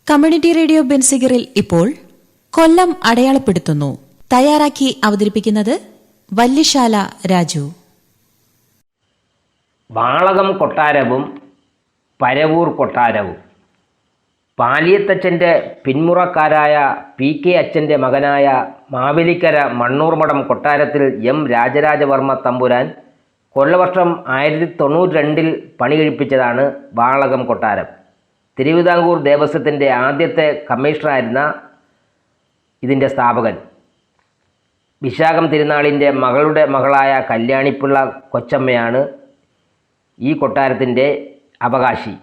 Community radio ബെൻസിഗറിൽ ഇപ്പോൾ കൊല്ലം അടയാളപ്പെടുത്തുന്നു. തയ്യാറാക്കി അവതരിപ്പിക്കുന്നത് വല്യശാല രാജു. വാളകം കൊട്ടാരവും പരവൂർ കൊട്ടാരവും. പാലിയത്തച്ഛൻ്റെ പിന്മുറക്കാരായ PK അച്ഛൻ്റെ മകനായ മാവേലിക്കര മണ്ണൂർമഠം കൊട്ടാരത്തിൽ M രാജരാജവർമ്മ തമ്പുരാൻ കൊല്ലവർഷം 1092 പണി കഴിപ്പിച്ചതാണ് വാളകം കൊട്ടാരം. തിരുവിതാംകൂർ ദേവസ്വത്തിൻ്റെ ആദ്യത്തെ കമ്മീഷണറായിരുന്ന ഇതിൻ്റെ സ്ഥാപകൻ വിശാഖം തിരുനാളിൻ്റെ മകളുടെ മകളായ കല്യാണിപ്പിള്ള കൊച്ചമ്മയാണ് ഈ കൊട്ടാരത്തിൻ്റെ അവകാശി.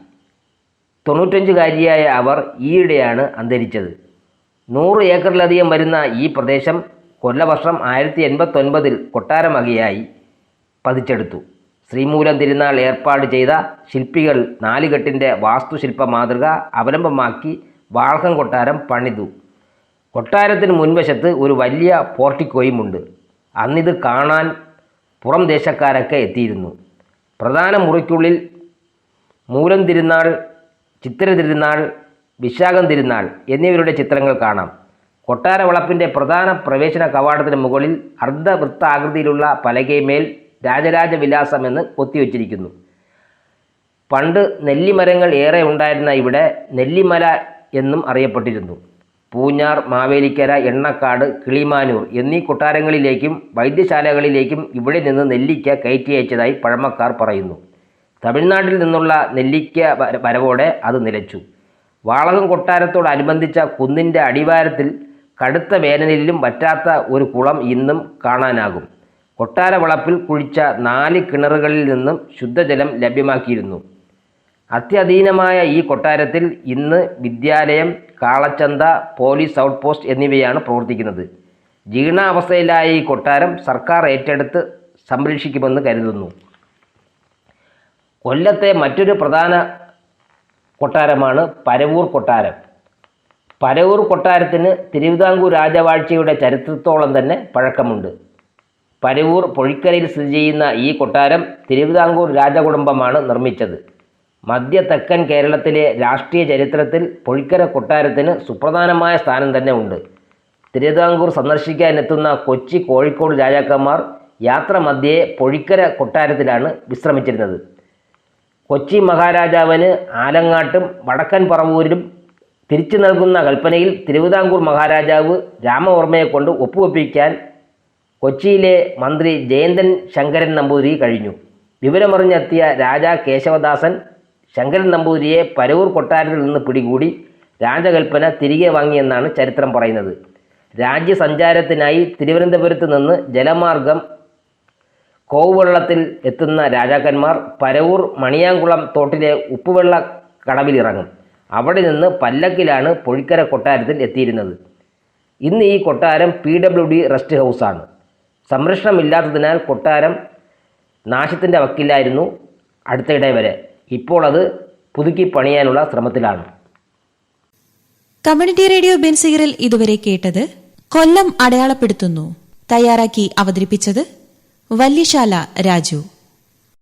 95-കാരിയായ അവർ ഈയിടെയാണ് അന്തരിച്ചത്. 100 ഏക്കറിലധികം വരുന്ന ഈ പ്രദേശം കൊല്ലവർഷം 1089 കൊട്ടാരമകയായി പതിച്ചെടുത്തു. ശ്രീമൂലം തിരുനാൾ ഏർപ്പാട് ചെയ്ത ശില്പികൾ 4 കെട്ടിൻ്റെ വാസ്തുശില്പ മാതൃക അവലംബമാക്കി വാളകം കൊട്ടാരം പണിതു. കൊട്ടാരത്തിന് മുൻവശത്ത് ഒരു വലിയ പോർട്ടിക്കോയുമുണ്ട്. അന്നിത് കാണാൻ പുറം ദേശക്കാരൊക്കെ എത്തിയിരുന്നു. പ്രധാന മുറിക്കുള്ളിൽ മൂലം തിരുനാൾ, ചിത്തിര തിരുനാൾ, വിശാഖം തിരുനാൾ എന്നിവരുടെ ചിത്രങ്ങൾ കാണാം. കൊട്ടാര വളപ്പിൻ്റെ പ്രധാന പ്രവേശന കവാടത്തിന് മുകളിൽ അർദ്ധവൃത്താകൃതിയിലുള്ള പലകയമേൽ രാജരാജ വിലാസം എന്ന് കൊത്തിവെച്ചിരിക്കുന്നു. പണ്ട് നെല്ലിമരങ്ങൾ ഏറെ ഉണ്ടായിരുന്ന ഇവിടെ നെല്ലിമല എന്നും അറിയപ്പെട്ടിരുന്നു. പൂഞ്ഞാർ, മാവേലിക്കര, എണ്ണക്കാട്, കിളിമാനൂർ എന്നീ കൊട്ടാരങ്ങളിലേക്കും വൈദ്യശാലകളിലേക്കും ഇവിടെ നിന്ന് നെല്ലിക്ക കയറ്റി അയച്ചതായി പഴമക്കാർ പറയുന്നു. തമിഴ്നാട്ടിൽ നിന്നുള്ള നെല്ലിക്ക വരവോടെ അത് നിലച്ചു. വാളകം കൊട്ടാരത്തോടനുബന്ധിച്ച കുന്നിൻ്റെ അടിവാരത്തിൽ കടുത്ത വേനലിലും വറ്റാത്ത ഒരു കുളം ഇന്നും കാണാനാകും. കൊട്ടാര വളപ്പിൽ കുഴിച്ച 4 കിണറുകളിൽ നിന്നും ശുദ്ധജലം ലഭ്യമാക്കിയിരുന്നു. അത്യധീനമായ ഈ കൊട്ടാരത്തിൽ ഇന്ന് വിദ്യാലയം, കാളച്ചന്ത, പോലീസ് ഔട്ട് പോസ്റ്റ് എന്നിവയാണ് പ്രവർത്തിക്കുന്നത്. ജീർണാവസ്ഥയിലായ ഈ കൊട്ടാരം സർക്കാർ ഏറ്റെടുത്ത് സംരക്ഷിക്കുമെന്ന് കരുതുന്നു. കൊല്ലത്തെ മറ്റൊരു പ്രധാന കൊട്ടാരമാണ് പരവൂർ കൊട്ടാരം. പരവൂർ കൊട്ടാരത്തിന് തിരുവിതാംകൂർ രാജവാഴ്ചയുടെ ചരിത്രത്തോളം തന്നെ പഴക്കമുണ്ട്. പരവൂർ പൊഴിക്കരയിൽ സ്ഥിതി ചെയ്യുന്ന ഈ കൊട്ടാരം തിരുവിതാംകൂർ രാജകുടുംബമാണ് നിർമ്മിച്ചത്. മധ്യ തെക്കൻ കേരളത്തിലെ രാഷ്ട്രീയ ചരിത്രത്തിൽ പൊഴിക്കര കൊട്ടാരത്തിന് സുപ്രധാനമായ സ്ഥാനം തന്നെ ഉണ്ട്. തിരുവിതാംകൂർ സന്ദർശിക്കാനെത്തുന്ന കൊച്ചി, കോഴിക്കോട് രാജാക്കന്മാർ യാത്ര മധ്യേ പൊഴിക്കര കൊട്ടാരത്തിലാണ് വിശ്രമിച്ചിരുന്നത്. കൊച്ചി മഹാരാജാവിന് ആലങ്ങാട്ടും വടക്കൻ പറവൂരിലും തിരിച്ചു നൽകുന്ന കൽപ്പനയിൽ തിരുവിതാംകൂർ മഹാരാജാവ് രാമവർമ്മയെ കൊണ്ട് ഒപ്പുവെപ്പിക്കാൻ കൊച്ചിയിലെ മന്ത്രി ജയന്തൻ ശങ്കരൻ നമ്പൂതിരി കഴിഞ്ഞു. വിവരമറിഞ്ഞെത്തിയ രാജാ കേശവദാസൻ ശങ്കരൻ നമ്പൂതിരിയെ പരവൂർ കൊട്ടാരത്തിൽ നിന്ന് പിടികൂടി രാജകൽപ്പന തിരികെ വാങ്ങിയെന്നാണ് ചരിത്രം പറയുന്നത്. രാജ്യസഞ്ചാരത്തിനായി തിരുവനന്തപുരത്ത് നിന്ന് ജലമാർഗം കോവുവള്ളത്തിൽ എത്തുന്ന രാജാക്കന്മാർ പരവൂർ മണിയാങ്കുളം തോട്ടിലെ ഉപ്പുവെള്ള കടവിലിറങ്ങും. അവിടെ നിന്ന് പല്ലക്കിലാണ് പൊഴിക്കര കൊട്ടാരത്തിൽ എത്തിയിരുന്നത്. ഇന്ന് ഈ കൊട്ടാരം PWD റെസ്റ്റ് ഹൗസാണ്. സംരക്ഷണമില്ലാത്തതിനാൽ കൊട്ടാരം നാശത്തിൻ്റെ വക്കിലായിരുന്നു അടുത്തിടെ വരെ. ഇപ്പോൾ അത് പുതുക്കി പണിയാനുള്ള ശ്രമത്തിലാണ്. കമ്മ്യൂണിറ്റി റേഡിയോ ബെൻസിഗറിൽ ഇതുവരെ കേട്ടത് കൊല്ലം അടയാളപ്പെടുത്തുന്നു. തയ്യാറാക്കി അവതരിപ്പിച്ചത് വല്യശാല രാജു.